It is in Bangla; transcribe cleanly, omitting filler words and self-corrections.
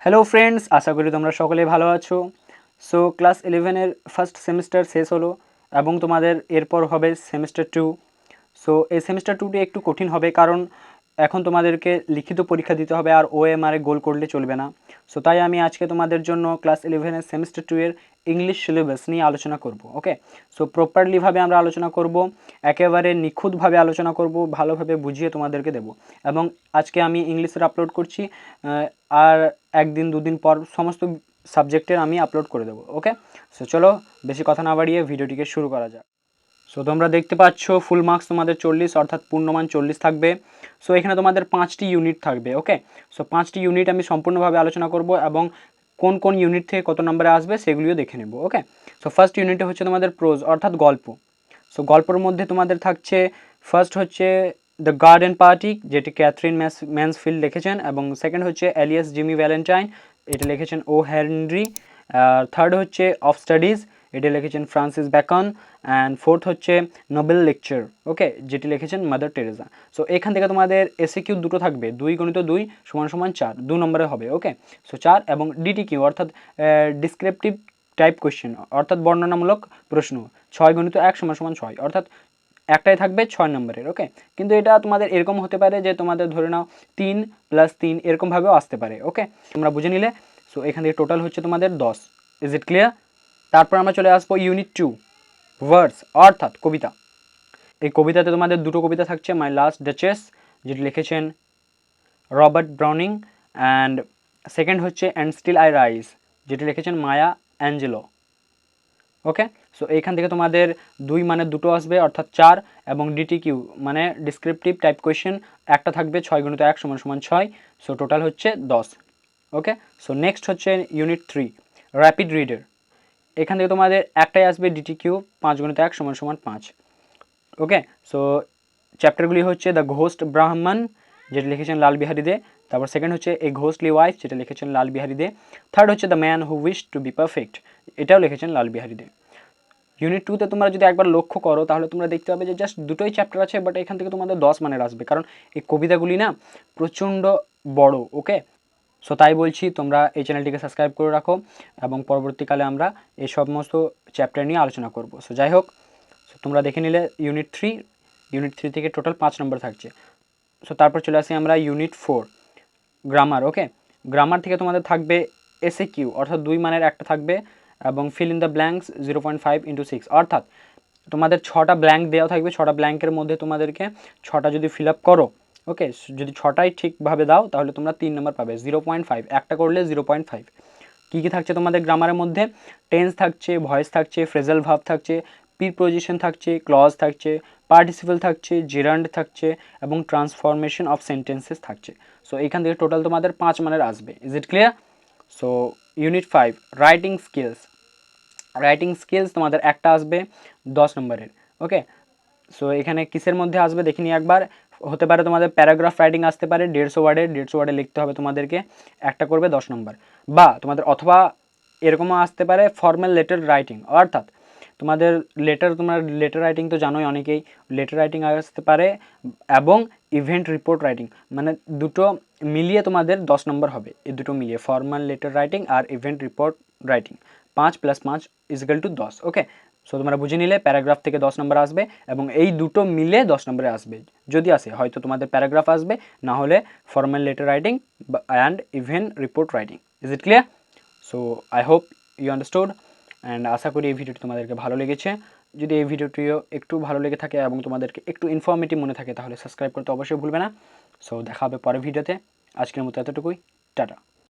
হ্যালো ফ্রেন্ডস, আশা করি তোমরা সকলে ভালো আছো। সো ক্লাস 11-এর ফার্স্ট সেমিস্টার শেষ হলো এবং তোমাদের এরপর হবে সেমিস্টার 2। সো এই সেমিস্টার 2টি একটু কঠিন হবে, কারণ এখন তোমাদেরকে লিখিত পরীক্ষা দিতে হবে আর ওএমআরে গোল করলে চলবে না। সো তাই আমি আজকে তোমাদের জন্য ক্লাস 11-এর সেমিস্টার 2-এর ইংলিশ সিলেবাস নিয়ে আলোচনা করব। ওকে, সো প্রপারলিভাবে আমরা আলোচনা করব, একেবারে নিখুঁতভাবে আলোচনা করব, ভালোভাবে বুঝিয়ে তোমাদেরকে দেব। এবং আজকে আমি ইংলিশের আপলোড করছি, আর একদিন দুদিন পর সমস্ত সাবজেক্টের আমি আপলোড করে দেবো। ওকে, সো চলো বেশি কথা না বাড়িয়ে ভিডিওটিকে শুরু করা যাক। সো তোমরা দেখতে পাচ্ছ ফুল মার্কস তোমাদের 40, অর্থাৎ পূর্ণমান 40 থাকবে। সো এখানে তোমাদের 5টি ইউনিট থাকবে। ওকে, সো 5টি ইউনিট আমি সম্পূর্ণভাবে আলোচনা করব এবং কোন কোন ইউনিট থেকে কত নম্বরে আসবে সেগুলিও দেখে নেব। ওকে, সো ফার্স্ট ইউনিটে হচ্ছে তোমাদের প্রোজ, অর্থাৎ গল্প। সো গল্পের মধ্যে তোমাদের থাকছে ফার্স্ট হচ্ছে দ্য গার্ডেন পার্টি, যেটি ক্যাথরিন ম্যান্সফিল্ড লিখেছেন, এবং সেকেন্ড হচ্ছে এলিয়াস জিমি ভ্যালেন্টাইন, এটা লিখেছেন ও হেনরি। থার্ড হচ্ছে অফ স্টাডিজ, এটা লিখেছেন ফ্রান্সিস ব্যাকন। অ্যান্ড ফোর্থ হচ্ছে নোবেল লেকচার, ওকে, যেটি লিখেছেন মাদার টেরেসা। সো এখান থেকে তোমাদের এসিকিউ দুটো থাকবে, 2 × 2 = 4, 2 নম্বরে হবে। ওকে, সো 4 এবং ডিটিকিউ অর্থাৎ ডিসক্রিপটিভ টাইপ কোয়েশ্চেন, অর্থাৎ বর্ণনামূলক প্রশ্ন, 6 × 1 = 6, অর্থাৎ একটাই থাকবে 6 নম্বরের। ওকে, কিন্তু এটা তোমাদের এরকম হতে পারে যে তোমাদের ধরে নাও 3 + 3 এরকমভাবেও আসতে পারে। ওকে, তোমরা বুঝে নিলে। সো এখান থেকে টোটাল হচ্ছে তোমাদের 10। Is it clear? তারপর আমরা চলে আসবো ইউনিট 2, ভার্স, অর্থাৎ কবিতা। এই কবিতাতে তোমাদের দুটো কবিতা থাকছে, মাই লাস্ট ডাচেস, যেটি লিখেছেন রবার্ট ব্রাউনিং, অ্যান্ড সেকেন্ড হচ্ছে অ্যান্ড স্টিল আই রাইজ, যেটি লিখেছেন মায়া অ্যাঞ্জেলো। ওকে, সো এইখান থেকে তোমাদের 2 মানে দুটো আসবে, অর্থাৎ 4, এবং ডিটিকিউ মানে ডিসক্রিপটিভ টাইপ কোয়েশ্চেন একটা থাকবে, 6 × 1 = 6, সো টোটাল হচ্ছে 10। ওকে, সো নেক্সট হচ্ছে ইউনিট 3, র্যাপিড রিডার। এখান থেকে তোমাদের একটাই আসবে ডিটিকিউ, 5 × 1 = 5। ওকে, সো চ্যাপ্টারগুলি হচ্ছে দ্য ঘোস্ট ব্রাহ্মণ, যেটা লিখেছেন লাল বিহারী দে। তারপর সেকেন্ড হচ্ছে এ ঘোস্টলি ওয়াইফ, যেটা লিখেছেন লাল বিহারী দে। থার্ড হচ্ছে the man who wish to be perfect, এটাও লিখেছেন লাল বিহারী দে। ইউনিট 2তে তোমরা যদি একবার লক্ষ্য করো তাহলে তোমরা দেখতে পাবে যে জাস্ট দুটোই চ্যাপ্টার আছে, বাট এখান থেকে তোমাদের 10 মানের আসবে, কারণ এই কবিতাগুলি না প্রচণ্ড বড়। ওকে, সো তাই বলছি তোমরা এই চ্যানেলটিকে সাবস্ক্রাইব করে রাখো, এবং পরবর্তীকালে আমরা এই সমস্ত চ্যাপ্টার নিয়ে আলোচনা করব। সো যাই হোক, সো তোমরা দেখে নিলে ইউনিট 3 থেকে টোটাল 5 নম্বর থাকছে। সো তারপর চলে আসি আমরা ইউনিট 4, গ্রামার। ওকে, গ্রামার থেকে তোমাদের থাকবে এসএকিউ, অর্থাৎ 2 মানের একটা থাকবে, এবং ফিল ইন দ্য ব্ল্যাঙ্কস 0.5 × 6, অর্থাৎ তোমাদের 6টা ব্ল্যাঙ্ক দেওয়া থাকবে, 6টা ব্ল্যাঙ্কের মধ্যে তোমাদেরকে 6টা যদি ফিল আপ করো, ওকে, যদি 6টাই ঠিকভাবে দাও তাহলে তোমরা 3 নম্বর পাবে, 0.5, একটা করলে 0.5। কী কী থাকছে তোমাদের গ্রামারের মধ্যে? টেন্স থাকছে, ভয়েস থাকছে, ফ্রেজাল ভার্ব থাকছে, প্রিপোজিশন থাকছে, ক্লজ থাকছে, পার্টিসিপল থাকছে, জেরান্ড থাকছে, এবং ট্রান্সফরমেশন অফ সেন্টেন্সেস থাকছে। সো এখান থেকে টোটাল তোমাদের 5 মানের আসবে। Is it clear? So unit 5, writing skills. Writing skills তোমাদের একটা আসবে 10 নম্বরের। ওকে, সো এখানে কিসের মধ্যে আসবে দেখে নিই একবার। হতে পারে তোমাদের প্যারাগ্রাফ রাইটিং আসতে পারে, 150 ওয়ার্ডে লিখতে হবে তোমাদেরকে, একটা করবে 10 নম্বর। বা তোমাদের অথবা এরকমও আসতে পারে ফর্মাল লেটার রাইটিং, অর্থাৎ তোমাদের তোমার লেটার রাইটিং তো জানোই অনেকেই, লেটার রাইটিং আসতে পারে, এবং ইভেন্ট রিপোর্ট রাইটিং, মানে দুটো মিলিয়ে তোমাদের 10 নম্বর হবে। এই দুটো মিলিয়ে ফর্মাল লেটার রাইটিং আর ইভেন্ট রিপোর্ট রাইটিং, 5 + 5 = 10। ওকে, সো তোমরা বুঝে নিলে প্যারাগ্রাফ থেকে 10 নম্বর আসবে, এবং এই দুটো মিলে 10 নম্বরে আসবে। যদি আসে হয়তো তোমাদের প্যারাগ্রাফ আসবে, না হলে formal letter writing and event report writing. Is it clear? So I hope you understood, and আশা করি এই ভিডিওটি তোমাদেরকে ভালো লেগেছে। যদি এই ভিডিওটিও একটু ভালো লেগে থাকে এবং তোমাদেরকে একটু ইনফরমেটিভ মনে থাকে তাহলে সাবস্ক্রাইব করতে অবশ্যই ভুলবে না। সো দেখা হবে পরের ভিডিওতে। আজকের মতো এতটুকুই, টাটা।